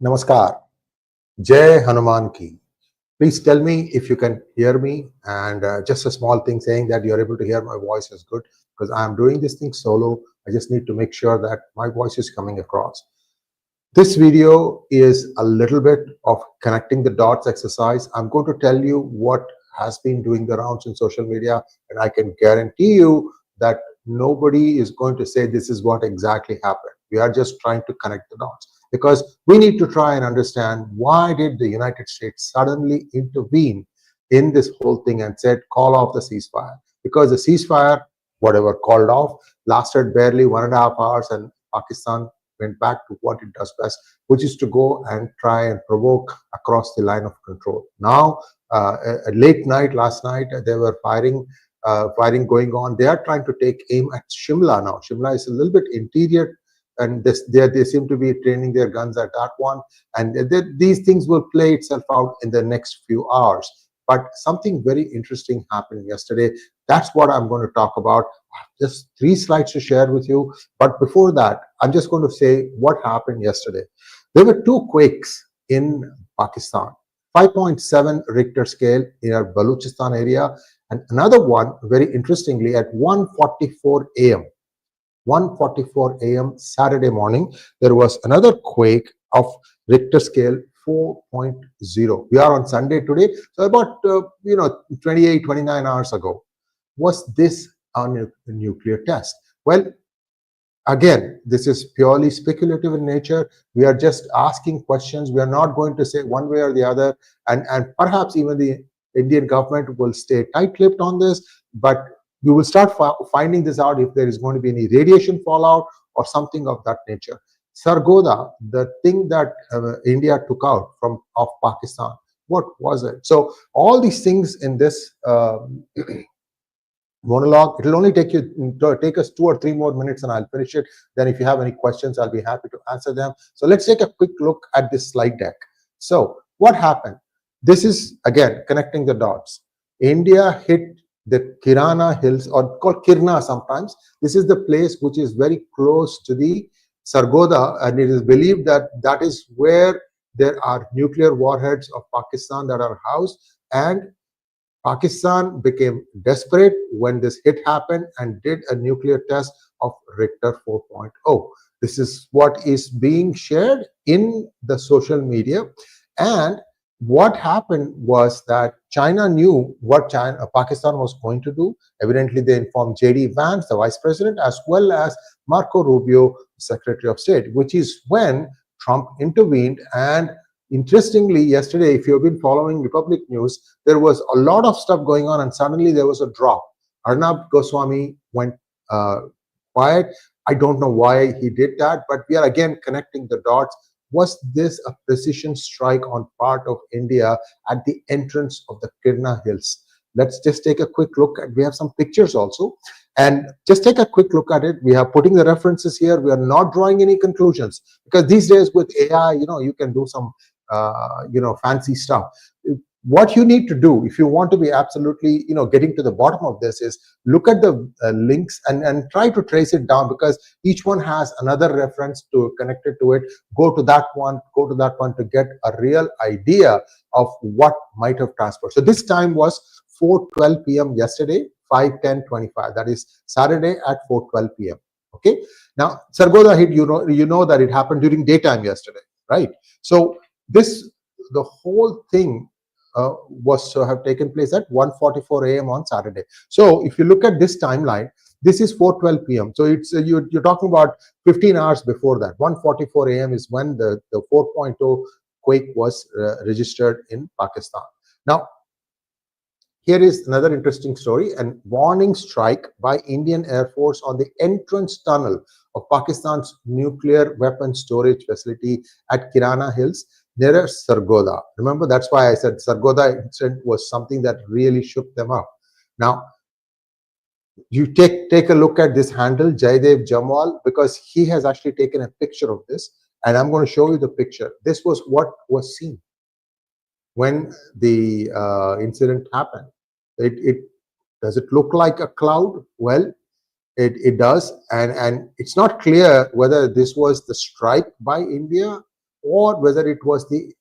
Namaskar. Jai Hanuman ki. Please tell me if you can hear me, and just a small thing saying that you're able to hear my voice is good, because I'm doing this thing solo. I just need to make sure that my voice is coming across. This video is a little bit of connecting the dots exercise. I'm going to tell you what has been doing the rounds in social media, and I can guarantee you that nobody is going to say this is what exactly happened. We are just trying to connect the dots, because we need to try and understand why did the United States suddenly intervene in this whole thing and said call off the ceasefire, because the ceasefire, whatever called off, lasted barely 1.5 hours, and Pakistan went back to what it does best, which is to go and try and provoke across the line of control. Now, at late night last night, there were firing going on. They are trying to take aim at Shimla now. Shimla is a little bit interior, and they seem to be training their guns at that one. And these things will play itself out in the next few hours. But something very interesting happened yesterday. That's what I'm going to talk about. Just 3 slides to share with you. But before that, I'm just going to say what happened yesterday. There were 2 quakes in Pakistan. 5.7 Richter scale in our Balochistan area, and another one, very interestingly, at 1:44 a.m. 1:44 a.m. Saturday morning, there was another quake of Richter scale 4.0. We are on Sunday today, so about 28, 29 hours ago. Was this a nuclear test? Well, again, this is purely speculative in nature. We are just asking questions. We are not going to say one way or the other, and perhaps even the Indian government will stay tight-lipped on this, but you will start finding this out if there is going to be any radiation fallout or something of that nature. Sargodha, the thing that India took out of Pakistan, what was it? So all these things in this monologue, it will only take us 2 or 3 more minutes, and I'll finish it. Then if you have any questions, I'll be happy to answer them. So let's take a quick look at this slide deck. So what happened? This is, again, connecting the dots. India hit the Kirana Hills, or called Kirna sometimes. This is the place which is very close to the Sargodha, and it is believed that that is where there are nuclear warheads of Pakistan that are housed. And Pakistan became desperate when this hit happened and did a nuclear test of Richter 4.0. This is what is being shared in the social media. And what happened was that China knew what Pakistan was going to do. Evidently, they informed J.D. Vance, the vice president, as well as Marco Rubio, Secretary of State, which is when Trump intervened. And interestingly, yesterday, if you've been following Republic News, there was a lot of stuff going on, and suddenly there was a drop. Arnab Goswami went quiet. I don't know why he did that, but we are again connecting the dots. Was this a precision strike on part of India at the entrance of the Kirana Hills? Let's just take a quick look at, we have some pictures also, and just take a quick look at it. We are putting the references here. We are not drawing any conclusions, because these days with AI, you can do some fancy stuff. What you need to do if you want to be absolutely getting to the bottom of this is look at the links and try to trace it down, because each one has another reference to connect it to it. Go to that one to get a real idea of what might have transpired. So this time was 4:12 p.m. yesterday, 5/10/25. That is Saturday at 4:12 p.m. Okay. Now Sargodha hit, you know that it happened during daytime yesterday, right? So the whole thing was to have taken place at 1:44 a.m. on Saturday. So if you look at this timeline, this is 4:12 p.m. So it's you're talking about 15 hours before that. 1:44 a.m. is when the 4.0 quake was registered in Pakistan. Now, here is another interesting story. And warning strike by Indian Air Force on the entrance tunnel of Pakistan's nuclear weapon storage facility at Kirana Hills near Sargodha. Remember, that's why I said Sargodha incident was something that really shook them up. Now, you take a look at this handle, 𝗤𝗎𝗄𝗎, because he has actually taken a picture of this, and I'm going to show you the picture. This was what was seen when the incident happened. Does it look like a cloud? Well, it does, and it's not clear whether this was the strike by India or whether it was the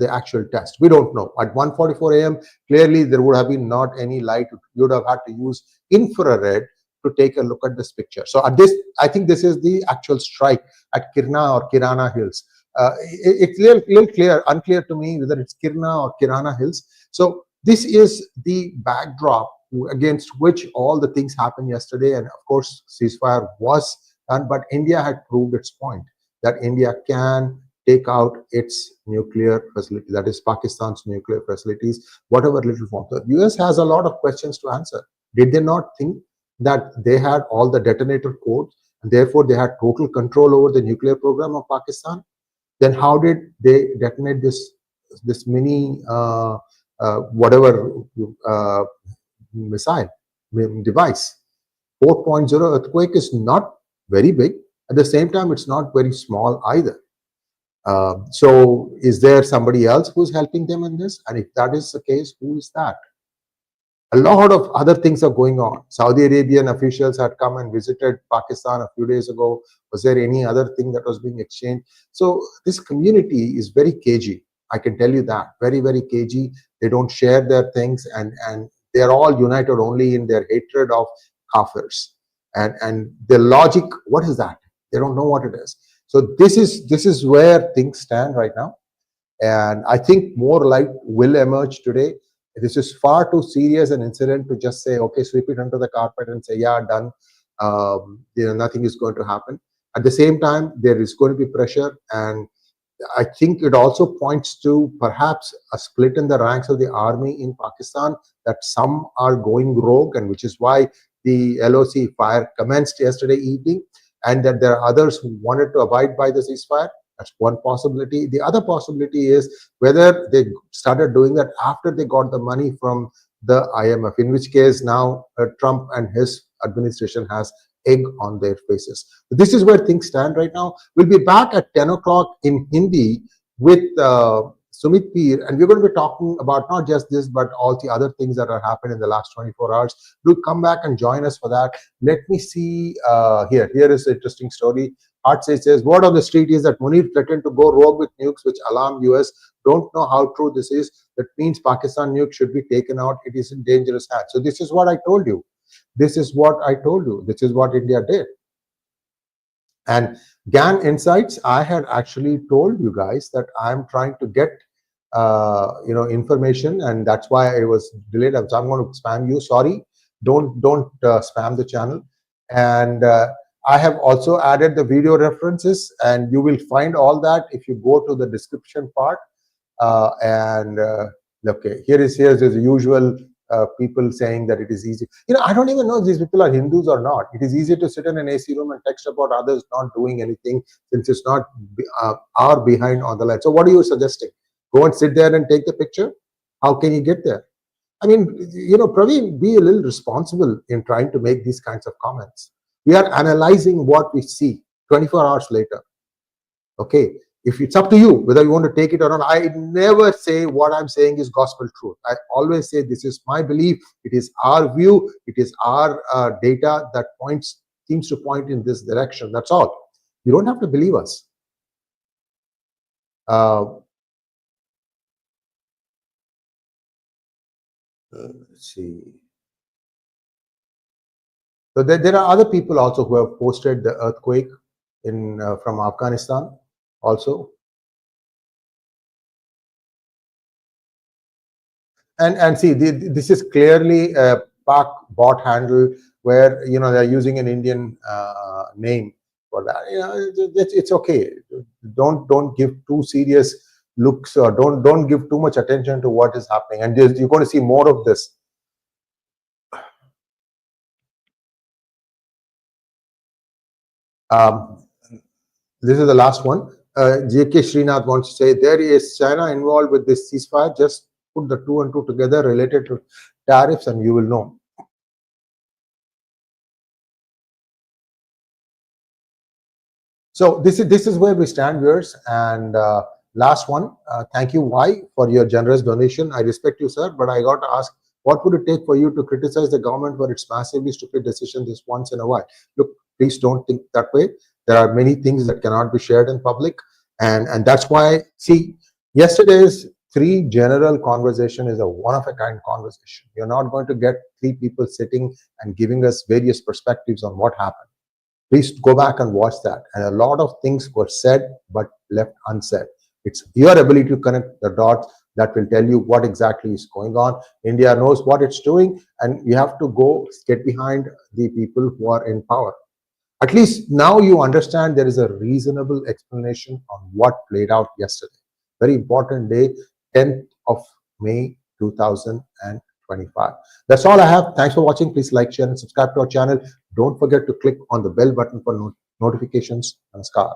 actual test. We don't know. At 1:44 a.m., clearly there would have been not any light. You would have had to use infrared to take a look at this picture. So at this, I think this is the actual strike at Kirana Hills. It's little unclear to me whether it's Kirana Hills. So this is the backdrop against which all the things happened yesterday, and of course ceasefire was done, but India had proved its point that India can take out its nuclear facility, that is Pakistan's nuclear facilities, whatever little form. The US has a lot of questions to answer. Did they not think that they had all the detonator codes, and therefore they had total control over the nuclear program of Pakistan? Then how did they detonate this mini whatever missile device? 4.0 earthquake is not very big. At the same time, it's not very small either. So is there somebody else who's helping them in this? And if that is the case, who is that? A lot of other things are going on. Saudi Arabian officials had come and visited Pakistan a few days ago. Was there any other thing that was being exchanged? So this community is very cagey. I can tell you that. Very, very cagey. They don't share their things, and they're all united only in their hatred of kafirs. And the logic, what is that? They don't know what it is. So this is where things stand right now. And I think more light will emerge today. This is far too serious an incident to just say, okay, sweep it under the carpet and say, yeah, done. Nothing is going to happen. At the same time, there is going to be pressure, and I think it also points to perhaps a split in the ranks of the army in Pakistan, that some are going rogue, and which is why the LOC fire commenced yesterday evening, and that there are others who wanted to abide by the ceasefire. That's one possibility. The other possibility is whether they started doing that after they got the money from the IMF, in which case now Trump and his administration has egg on their faces. This is where things stand right now. We'll be back at 10 o'clock in Hindi with Sumit Peer, and we're going to be talking about not just this, but all the other things that have happened in the last 24 hours. Do come back and join us for that. Let me see here. Here is an interesting story. 𝗏𝗡𝗙 says, word on the street is that Munir threatened to go rogue with nukes which alarm US. Don't know how true this is. That means Pakistan nuke should be taken out. It is in dangerous hands. So this is what I told you. This is what I told you. This is what India did. And GAN Insights, I had actually told you guys that I'm trying to get information, and that's why it was delayed. So I'm going to spam you. Sorry, don't spam the channel. And I have also added the video references, and you will find all that if you go to the description part. Okay, here's the usual people saying that it is easy. I don't even know if these people are Hindus or not. It is easy to sit in an AC room and text about others not doing anything, since it's not our behind on the line. So what are you suggesting? Go and sit there and take the picture? How can you get there? I mean, Praveen, be a little responsible in trying to make these kinds of comments. We are analyzing what we see 24 hours later. Okay, if it's up to you whether you want to take it or not. I never say what I'm saying is gospel truth. I always say this is my belief. It is our view. It is our data that seems to point in this direction. That's all. You don't have to believe us. Let's see. So there are other people also who have posted the earthquake from Afghanistan also. And see, this is clearly a PAK bot handle where they're using an Indian name for that. It's okay. Don't give too serious looks, or don't give too much attention to what is happening. And you're going to see more of this. This is the last one. J.K. Srinath wants to say, there is China involved with this ceasefire. Just put the 2 and 2 together related to tariffs and you will know. So this is where we stand, viewers. And last one, thank you, Y, for your generous donation. I respect you, sir, but I got to ask, what would it take for you to criticize the government for its massively stupid decision this once in a while? Look, please don't think that way. There are many things that cannot be shared in public. And that's why, see, yesterday's three general conversation is a one-of-a-kind conversation. You're not going to get three people sitting and giving us various perspectives on what happened. Please go back and watch that. And a lot of things were said but left unsaid. It's your ability to connect the dots that will tell you what exactly is going on. India knows what it's doing, and you have to go get behind the people who are in power. At least now you understand there is a reasonable explanation on what played out yesterday. Very important day, 10th of May 2025. That's all I have. Thanks for watching. Please like, share, and subscribe to our channel. Don't forget to click on the bell button for notifications. Namaskar.